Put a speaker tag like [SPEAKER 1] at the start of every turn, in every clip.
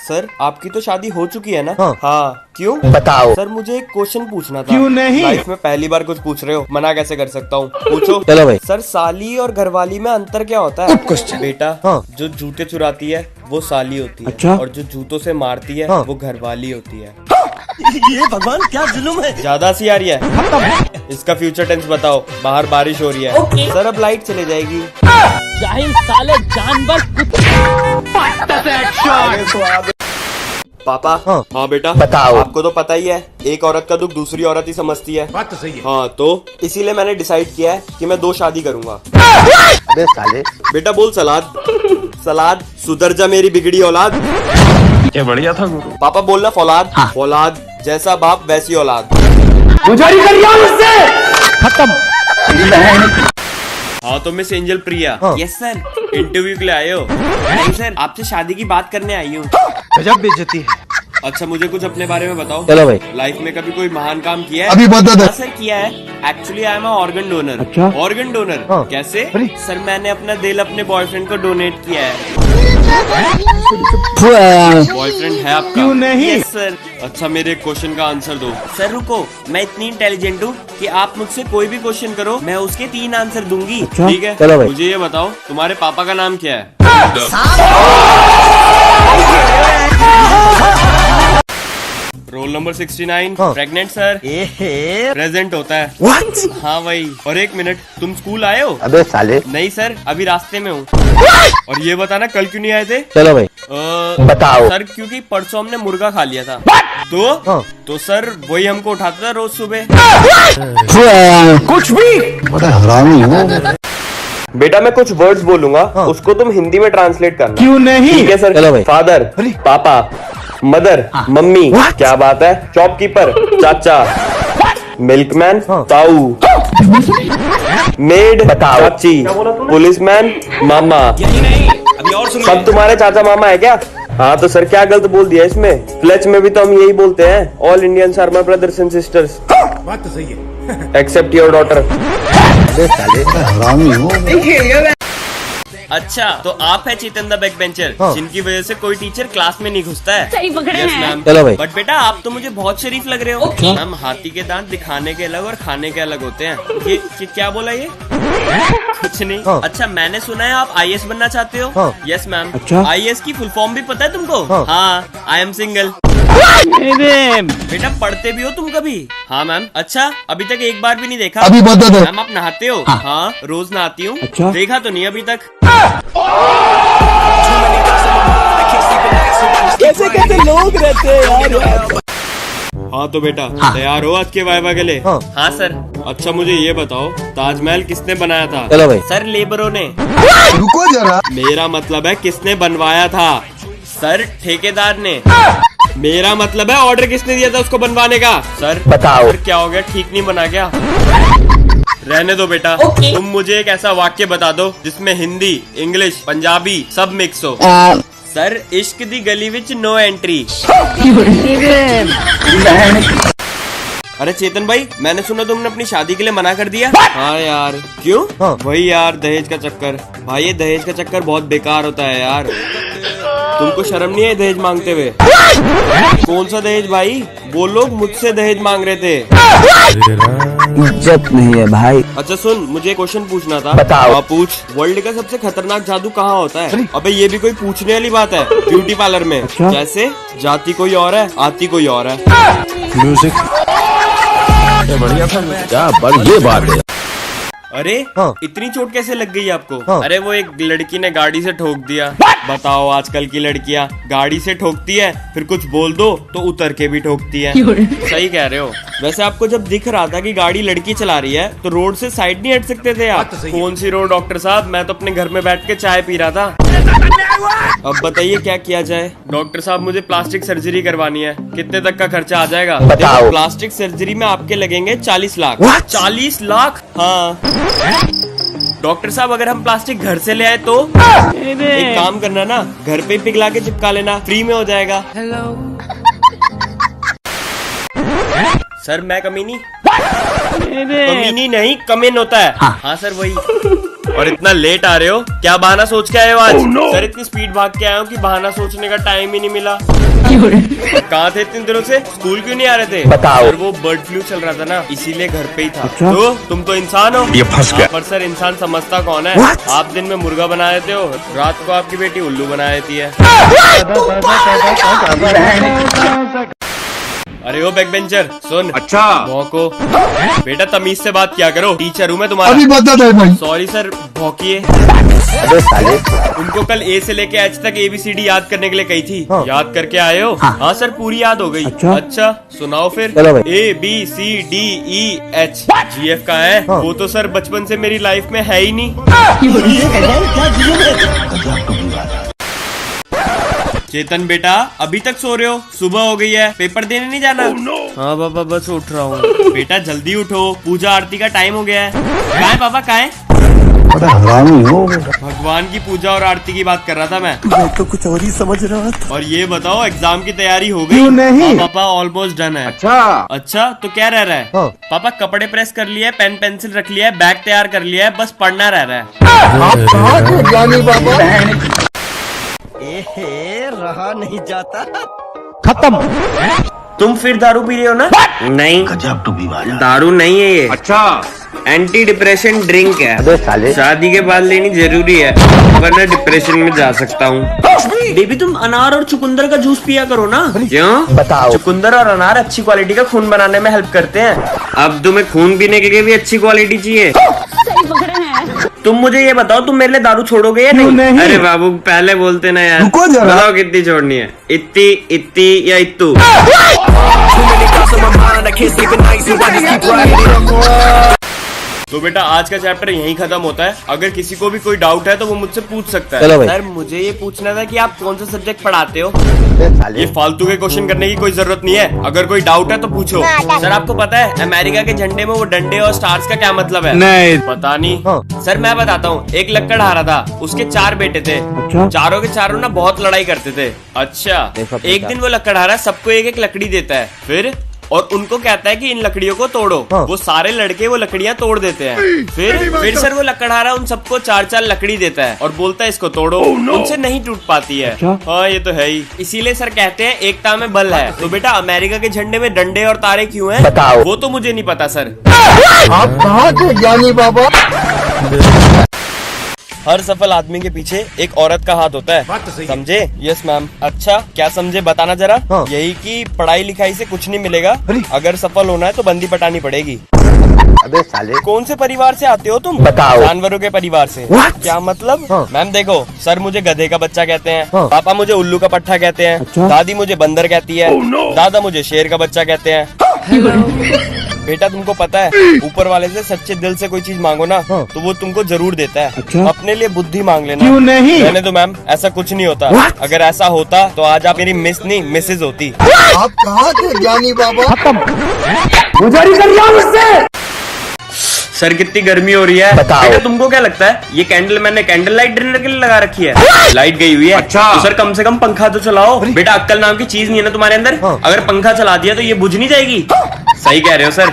[SPEAKER 1] Sir आपकी तो शादी हो चुकी है ना?
[SPEAKER 2] हाँ।
[SPEAKER 1] क्यों?
[SPEAKER 2] बताओ।
[SPEAKER 1] सर मुझे एक क्वेश्चन पूछना था।
[SPEAKER 2] क्यों नहीं?
[SPEAKER 1] लाइफ में पहली बार कुछ पूछ रहे हो, मना कैसे कर सकता हूँ? पूछो।
[SPEAKER 2] चलो भाई।
[SPEAKER 1] सर साली और घरवाली में अंतर क्या होता है? बेटा जो जूते चुराती है वो साली होती है।
[SPEAKER 2] अच्छा?
[SPEAKER 1] और जो जूतों से मारती है वो घरवाली होती है।
[SPEAKER 2] ये भगवान क्या जुल्म है।
[SPEAKER 1] ज्यादा सी आ रही है। इसका फ्यूचर टेंस बताओ। बाहर बारिश हो रही है। सर अब लाइट चले जाएगी।
[SPEAKER 3] जाहिल साले जानवर
[SPEAKER 1] पापा। हाँ बेटा
[SPEAKER 2] बताओ।
[SPEAKER 1] आपको तो पता ही है, एक औरत का दुख दूसरी औरत ही समझती है।
[SPEAKER 4] बात तो सही है।
[SPEAKER 1] हाँ तो इसीलिए मैंने डिसाइड किया है कि मैं 2 शादी करूंगा।
[SPEAKER 2] अबे साले।
[SPEAKER 1] बेटा बोल सलाद। सलाद सुधर जा मेरी बिगड़ी औलाद।
[SPEAKER 4] क्या बढ़िया था गुरु।
[SPEAKER 1] पापा बोलना फौलाद। फौलाद जैसा बाप वैसी औलाद।
[SPEAKER 2] गुजारी करिए उससे। खत्म।
[SPEAKER 1] हाँ तो miss Angel Priya. Yes sir. Interview के लिए आए हो? नहीं सर, आपसे शादी की बात करने आई हूँ।
[SPEAKER 4] गजब बेइज्जती है।
[SPEAKER 1] अच्छा मुझे कुछ अपने बारे में बताओ।
[SPEAKER 2] चलो भाई।
[SPEAKER 1] लाइफ में कभी कोई महान काम किया है?
[SPEAKER 2] अभी बता दे।
[SPEAKER 1] हाँ सर किया है। Actually I am organ donor.
[SPEAKER 2] अच्छा?
[SPEAKER 1] ऑर्गन डोनर कैसे?
[SPEAKER 2] अरे।
[SPEAKER 1] सर मैंने अपना दिल अपने बॉयफ्रेंड को डोनेट किया है। बॉयफ्रेंड है आपका?
[SPEAKER 2] क्यों नहीं?
[SPEAKER 1] Yes sir. अच्छा मेरे क्वेश्चन का आंसर दो। सर रुको, मैं इतनी इंटेलिजेंट हूँ कि आप मुझसे कोई भी क्वेश्चन करो मैं उसके 3 आंसर दूंगी।
[SPEAKER 2] अच्छा?
[SPEAKER 1] ठीक है?
[SPEAKER 2] चलो भाई।
[SPEAKER 1] मुझे ये बताओ तुम्हारे पापा का नाम क्या है? Roll number 69। Pregnant sir. Present होता है।
[SPEAKER 2] What?
[SPEAKER 1] हाँ वही। और 1 मिनट, तुम स्कूल आए हो?
[SPEAKER 2] अबे साले।
[SPEAKER 1] नहीं सर, अभी रास्ते में हूँ। और ये बताना कल क्यों नहीं आए थे?
[SPEAKER 2] चलो भाई। बताओ।
[SPEAKER 1] सर क्योंकि परसों हमने मुर्गा खा लिया था। तो सर वही हमको उठाता था रोज सुबह।
[SPEAKER 2] कुछ भी। बड़ा हरामी हो।
[SPEAKER 1] बेटा मैं कुछ वर्ड्स बोलूंगा, उसको तुम हिंदी में ट्रांसलेट करना।
[SPEAKER 2] क्यों नहीं?
[SPEAKER 1] ठीक है सर।
[SPEAKER 2] चलो भाई।
[SPEAKER 1] फादर, पापा, मदर, मम्मी। क्या बात है? शॉपकीपर, चाचा, मिल्कमैन, ताऊ, मेड, चाची, पुलिसमैन, मामा। सब तुम्हारे चाचा मामा है क्या? हाँ तो सर क्या गलत बोल दिया इसमें? फ्लेच में भी तो हम यही बोलते हैं, all Indians are my brothers and sisters
[SPEAKER 4] बात तो सही है।
[SPEAKER 1] Except your daughter.
[SPEAKER 2] हरामी हो।
[SPEAKER 1] अच्छा तो आप है चेतन द बैक बेंचर जिनकी वजह से कोई टीचर क्लास में नहीं घुसता है?
[SPEAKER 3] सही पकड़े
[SPEAKER 1] यस
[SPEAKER 3] हैं।
[SPEAKER 1] मैम।
[SPEAKER 2] चलो भाई।
[SPEAKER 1] बट बेटा आप तो मुझे बहुत शरीफ लग रहे हो। मैम हाथी के दांत दिखाने के अलग और खाने के अलग होते हैं। ये क्या बोला ये? कुछ नहीं। अच्छा मैंने सुना है आप IAS बनना चाहते हो? Yes ma'am.
[SPEAKER 2] अच्छा?
[SPEAKER 1] IAS की फुल फॉर्म भी पता है तुमको? हाँ, आई एम सिंगल। बेटा पढ़ते भी हो तुम कभी? हाँ मैम। अच्छा अभी तक एक बार भी नहीं देखा?
[SPEAKER 2] अभी बता दो।
[SPEAKER 1] मैम आप नहाते हो? हाँ रोज नहाती हूँ।
[SPEAKER 2] अच्छा?
[SPEAKER 1] देखा तो नहीं अभी तक।
[SPEAKER 2] कैसे कैसे लोग रहते हैं यार।
[SPEAKER 1] हाँ तो बेटा तैयार हो आज के वाइवा के लिए? हाँ सर। अच्छा मुझे ये बताओ ताजमहल किसने बनाया था?
[SPEAKER 2] चलो भाई।
[SPEAKER 1] सर लेबरों ने।
[SPEAKER 2] रुको जरा।
[SPEAKER 1] मेरा मतलब है किसने बनवाया था? सर ठेकेदार ने। मेरा मतलब है ऑर्डर किसने दिया था उसको बनवाने का? सर
[SPEAKER 2] बताओ।
[SPEAKER 1] सर क्या हो गया, ठीक नहीं बना क्या? रहने दो बेटा। तुम मुझे एक ऐसा वाक्य बता दो जिसमें हिंदी, इंग्लिश, पंजाबी सब मिक्स हो। सर इश्क दी गली विच नो एंट्री। अरे चेतन भाई मैंने सुना तुमने अपनी शादी के लिए मना कर दिया। हाँ यार क्यों? वही यार दहेज का चक्कर। भाई ये दहेज का चक्कर बहुत बेकार होता है यार। तुमको शर्म नहीं है दहेज मांगते हुए? कौन सा दहेज भाई? वो लोग मुझसे दहेज मांग रहे थे।
[SPEAKER 2] इज्जत नहीं है भाई।
[SPEAKER 1] अच्छा सुन मुझे क्वेश्चन पूछना था।
[SPEAKER 2] बताओ।
[SPEAKER 1] हाँ, पूछ। वर्ल्ड का सबसे खतरनाक जादू कहाँ होता है? अबे ये भी कोई पूछने वाली बात है? ब्यूटी पार्लर में।
[SPEAKER 2] अच्छा?
[SPEAKER 1] कैसे? जाती कोई और है, आती कोई और है।
[SPEAKER 4] म्यूजिक बढ़िया था। क्या बढ़िया बात है।
[SPEAKER 1] अरे इतनी चोट कैसे लग गई आपको? अरे वो एक लड़की ने गाड़ी से ठोक दिया। बताओ आजकल की लड़कियां गाड़ी से ठोकती है, फिर कुछ बोल दो तो उतर के भी ठोकती है। सही कह रहे हो। वैसे आपको जब दिख रहा था कि गाड़ी लड़की चला रही है तो रोड से साइड नहीं हट सकते थे आप? कौन सी रोड डॉक्टर साहब, मैं तो अपने घर में बैठ के चाय पी रहा था। अब बताइए क्या किया जाए? डॉक्टर साहब मुझे प्लास्टिक सर्जरी करवानी है, कितने तक का खर्चा आ जाएगा?
[SPEAKER 2] बताओ।
[SPEAKER 1] प्लास्टिक सर्जरी में आपके लगेंगे 40 लाख। 40 लाख? हाँ डॉक्टर साहब अगर हम प्लास्टिक घर से ले आए तो? एक काम करना ना, घर पे पिघला के चिपका लेना, फ्री में हो जाएगा। सर मैं कमीनी? कमीनी नहीं कमिन होता है। हाँ सर वही। और इतना लेट आ रहे हो, क्या बहाना सोच के आए हो आज? सर इतनी स्पीड भाग के आया हूँ कि बहाना सोचने का टाइम ही नहीं मिला। कहाँ थे इतने दिनों से? स्कूल क्यों नहीं आ रहे थे?
[SPEAKER 4] बताओ।
[SPEAKER 1] सर वो बर्ड फ्लू चल रहा था ना, इसीलिए घर पे ही था। तो तुम तो इंसान हो।
[SPEAKER 4] ये फंस गया।
[SPEAKER 1] पर सर इंसान समझता कौन है? आप दिन में मुर्गा बना देते हो, रात को आपकी बेटी उल्लू बना देती है। अरे ओ बैक बेंचर सुन।
[SPEAKER 4] अच्छा।
[SPEAKER 1] भौंको। बेटा तमीज से बात किया करो, टीचर हूँ मैं तुम्हारा।
[SPEAKER 2] अभी बता दे भाई।
[SPEAKER 1] सॉरी सर, भौंकिए।
[SPEAKER 4] अबे साले।
[SPEAKER 1] उनको कल ए से लेके एच तक ABCD याद करने के लिए कही थी। याद करके आए हो? हाँ सर पूरी याद हो गई। अच्छा सुनाओ फिर।
[SPEAKER 2] चलो भाई।
[SPEAKER 1] ABCDEH GF का है। वो तो सर बचपन से मेरी लाइफ में है ही नहीं। चेतन बेटा अभी तक सो रहे हो? सुबह हो गई है, पेपर देने नहीं जाना? हाँ पापा बस उठ रहा हूँ। बेटा जल्दी उठो, पूजा आरती का टाइम हो गया है। कहाँ है पापा, कहाँ है? भगवान की पूजा और आरती की बात कर रहा था मैं
[SPEAKER 2] तो कुछ और ही समझ रहा था।
[SPEAKER 1] और ये बताओ एग्जाम की तैयारी हो गई?
[SPEAKER 2] क्यों नहीं?
[SPEAKER 1] हाँ, पापा ऑलमोस्ट डन है। अच्छा तो क्या रह रहा है?
[SPEAKER 2] हाँ।
[SPEAKER 1] पापा कपड़े प्रेस कर लिया है, पेन पेंसिल रख लिया है, बैग तैयार कर लिया है, बस पढ़ना रह रहा है।
[SPEAKER 2] आप कहाँ थे ज्ञानी बाबा?
[SPEAKER 5] रहा नहीं जाता।
[SPEAKER 2] खत्म।
[SPEAKER 1] तुम फिर दारू पी रहे हो ना? नहीं दारू नहीं है ये।
[SPEAKER 4] अच्छा।
[SPEAKER 1] एंटी डिप्रेशन ड्रिंक है।
[SPEAKER 4] अबे साले।
[SPEAKER 1] शादी के बाद लेनी जरूरी है, वरना डिप्रेशन में जा सकता हूँ। बेबी तुम अनार और चुकंदर का जूस पिया करो ना। क्यों?
[SPEAKER 4] बताओ।
[SPEAKER 1] चुकंदर और अनार अच्छी क्वालिटी का खून बनाने में हेल्प करते हैं। अब तुम्हें खून पीने के लिए भी अच्छी क्वालिटी चाहिए। तुम मुझे ये बताओ, तुम मेरे लिए दारू छोड़ोगे या नहीं? अरे बाबू पहले बोलते ना यार।
[SPEAKER 2] रुको जरा।
[SPEAKER 1] बताओ कितनी छोड़नी है? इतनी इतनी या इत्तू? तो बेटा आज का चैप्टर यहीं खत्म होता है। अगर किसी को भी कोई डाउट है तो वो मुझसे पूछ सकता है।
[SPEAKER 2] चलो भाई।
[SPEAKER 1] सर मुझे ये पूछना था कि आप कौन सा सब्जेक्ट पढ़ाते हो?
[SPEAKER 4] अबे साले।
[SPEAKER 1] ये फालतू के क्वेश्चन करने की कोई जरूरत नहीं है। अगर कोई डाउट है तो पूछो। सर आपको पता है अमेरिका के झंडे में वो डंडे और स्टार्स का क्या मतलब है?
[SPEAKER 2] नहीं।
[SPEAKER 1] पता नहीं।
[SPEAKER 2] हाँ।
[SPEAKER 1] सर मैं बताता हूँ। एक लकड़हारा था, उसके 4 बेटे थे।
[SPEAKER 2] अच्छा।
[SPEAKER 1] चारों के चारों ना बहुत लड़ाई करते थे। अच्छा
[SPEAKER 4] देखो
[SPEAKER 1] एक दिन वो लकड़हारा सबको एक एक लकड़ी देता है, फिर और उनको कहता है कि इन लकड़ियों को तोड़ो।
[SPEAKER 2] हाँ।
[SPEAKER 1] वो सारे लड़के वो लकड़ियां तोड़ देते हैं। फिर सर वो लकड़हारा उन सबको 4-4 लकड़ी देता है और बोलता है इसको तोड़ो। उनसे नहीं टूट पाती है।
[SPEAKER 2] अच्छा।
[SPEAKER 1] हाँ ये तो है ही, इसीलिए सर कहते हैं एकता में बल है। तो बेटा अमेरिका के झंडे में डंडे और तारे क्यों हैं?
[SPEAKER 4] बताओ।
[SPEAKER 1] वो तो मुझे नहीं पता सर।
[SPEAKER 2] आप कहाँ थे ज्ञानी बाबा?
[SPEAKER 1] हर सफल आदमी के पीछे एक औरत का हाथ होता है, समझे? Yes ma'am. अच्छा क्या समझे बताना जरा।
[SPEAKER 2] हाँ।
[SPEAKER 1] यही कि पढ़ाई लिखाई से कुछ नहीं मिलेगा,
[SPEAKER 2] अरे।
[SPEAKER 1] अगर सफल होना है तो बंदी पटानी पड़ेगी।
[SPEAKER 4] अबे साले।
[SPEAKER 1] कौन से परिवार से आते हो तुम?
[SPEAKER 4] बताओ।
[SPEAKER 1] जानवरों के परिवार से।
[SPEAKER 2] What?
[SPEAKER 1] क्या मतलब?
[SPEAKER 2] हाँ।
[SPEAKER 1] मैम देखो, सर मुझे गधे का बच्चा कहते हैं,
[SPEAKER 2] हाँ।
[SPEAKER 1] पापा मुझे उल्लू का पट्टा कहते हैं,
[SPEAKER 2] अच्छा।
[SPEAKER 1] दादी मुझे बंदर कहती है, दादा मुझे शेर का बच्चा कहते हैं। बेटा तुमको पता है ऊपर वाले से सच्चे दिल से कोई चीज मांगो ना
[SPEAKER 2] हाँ।
[SPEAKER 1] तो वो तुमको जरूर देता है।
[SPEAKER 2] अच्छा।
[SPEAKER 1] अपने लिए बुद्धि मांग लेना।
[SPEAKER 2] क्यों नहीं?
[SPEAKER 1] रहने दो मैम, ऐसा कुछ नहीं होता।
[SPEAKER 2] What?
[SPEAKER 1] अगर ऐसा होता तो आज आप मेरी मिस नहीं मिसेज होती।
[SPEAKER 2] आप कहाँ थे ज्ञानी बाबा? खत्म। गुजारी करिए मुझसे।
[SPEAKER 1] सर कितनी गर्मी हो रही है।
[SPEAKER 4] बताओ।
[SPEAKER 1] बेटा तुमको क्या लगता है ये कैंडल मैंने कैंडल लाइट डिनर के लिए लगा रखी है? लाइट गई हुई है।
[SPEAKER 4] अच्छा।
[SPEAKER 1] तो सर कम से कम पंखा तो चलाओ। बेटा अक्कल नाम की चीज नहीं है ना तुम्हारे अंदर?
[SPEAKER 2] हाँ।
[SPEAKER 1] अगर पंखा चला दिया तो ये बुझ नहीं जाएगी? सही कह रहे हो सर।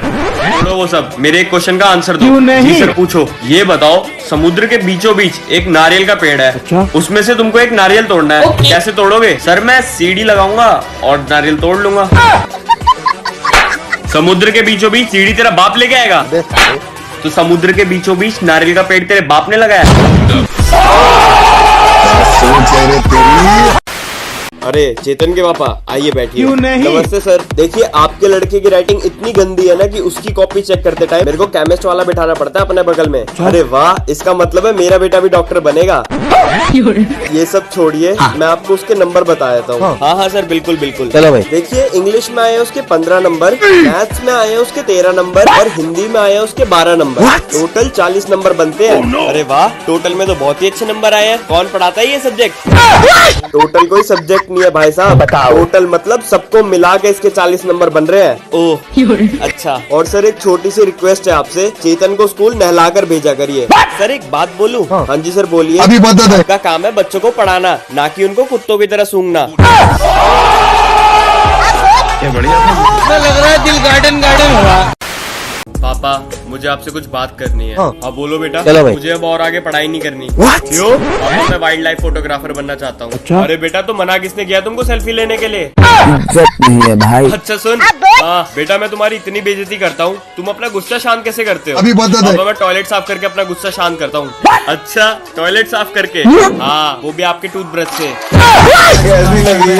[SPEAKER 1] छोड़ो वो सब, मेरे एक क्वेश्चन का आंसर दो।
[SPEAKER 2] क्यों नहीं?
[SPEAKER 1] जी सर पूछो। ये बताओ समुद्र के बीचों बीच एक नारियल का पेड़ है।
[SPEAKER 2] अच्छा।
[SPEAKER 1] उसमें से तुमको एक नारियल तोड़ना है। कैसे तोड़ोगे? सर मैं सीढ़ी लगाऊंगा और नारियल तोड़ लूंगा। समुद्र के बीचों बीच सीढ़ी तेरा बाप लेके आएगा?
[SPEAKER 4] अबे साले।
[SPEAKER 1] तो समुद्र के बीचों बीच नारियल का पेड़ तेरे बाप ने लगाया? अरे चेतन के पापा आइए बैठिए।
[SPEAKER 2] क्यों नहीं?
[SPEAKER 1] नमस्ते सर। देखिए आपके लड़के की राइटिंग इतनी गंदी है ना कि उसकी कॉपी चेक करते टाइम मेरे को केमिस्ट वाला बिठाना पड़ता है अपने बगल में। अरे वाह, इसका मतलब है मेरा बेटा भी डॉक्टर बनेगा। ये सब छोड़िए, मैं आपको उसके नंबर बता देता हूँ। हाँ हाँ सर बिल्कुल बिल्कुल।
[SPEAKER 2] चलो भाई।
[SPEAKER 1] देखिए इंग्लिश में आए उसके 15 नंबर, मैथ्स में आए उसके 13 नंबर और हिंदी में आए उसके 12 नंबर। टोटल 40 नंबर बनते हैं। अरे वाह, टोटल में तो बहुत ही अच्छे नंबर आए हैं। कौन पढ़ाता है ये सब्जेक्ट? टोटल कोई सब्जेक्ट नहीं है भाई साहब।
[SPEAKER 4] बताओ।
[SPEAKER 1] टोटल मतलब सबको मिला के इसके 40 नंबर बन रहे हैं। ओह अच्छा। और सर एक छोटी सी रिक्वेस्ट है आपसे, चेतन को स्कूल नहलाकर भेजा करिए। सर एक बात बोलूं? हाँ जी सर बोलिए।
[SPEAKER 2] अभी बता दे।
[SPEAKER 1] का काम है बच्चों को पढ़ाना, ना कि उनको कुत्तों की तरह सूंघना।
[SPEAKER 4] क्या बढ़िया था।
[SPEAKER 3] लग रहा है दिल गार्डन गार्डन हो रहा।
[SPEAKER 1] पापा मुझे आपसे कुछ बात करनी है। हाँ बोलो बेटा।
[SPEAKER 4] चलो भाई।
[SPEAKER 1] मुझे अब और आगे पढ़ाई नहीं करनी। क्यों? पापा मैं वाइल्ड लाइफ फोटोग्राफर बनना चाहता हूँ।
[SPEAKER 4] अच्छा?
[SPEAKER 1] अरे बेटा तो मना किसने किया तुमको सेल्फी लेने के लिए?
[SPEAKER 4] इज्जत नहीं है भाई।
[SPEAKER 1] अच्छा सुन, हाँ बेटा मैं तुम्हारी इतनी बेइज्जती करता हूँ, तुम अपना गुस्सा शांत कैसे करते हो?
[SPEAKER 2] अभी बता दे।
[SPEAKER 1] पापा मैं टॉयलेट साफ करके अपना गुस्सा शांत करता हूँ। अच्छा टॉयलेट साफ करके? हाँ वो भी आपके टूथब्रश से।
[SPEAKER 2] कैसी लगी?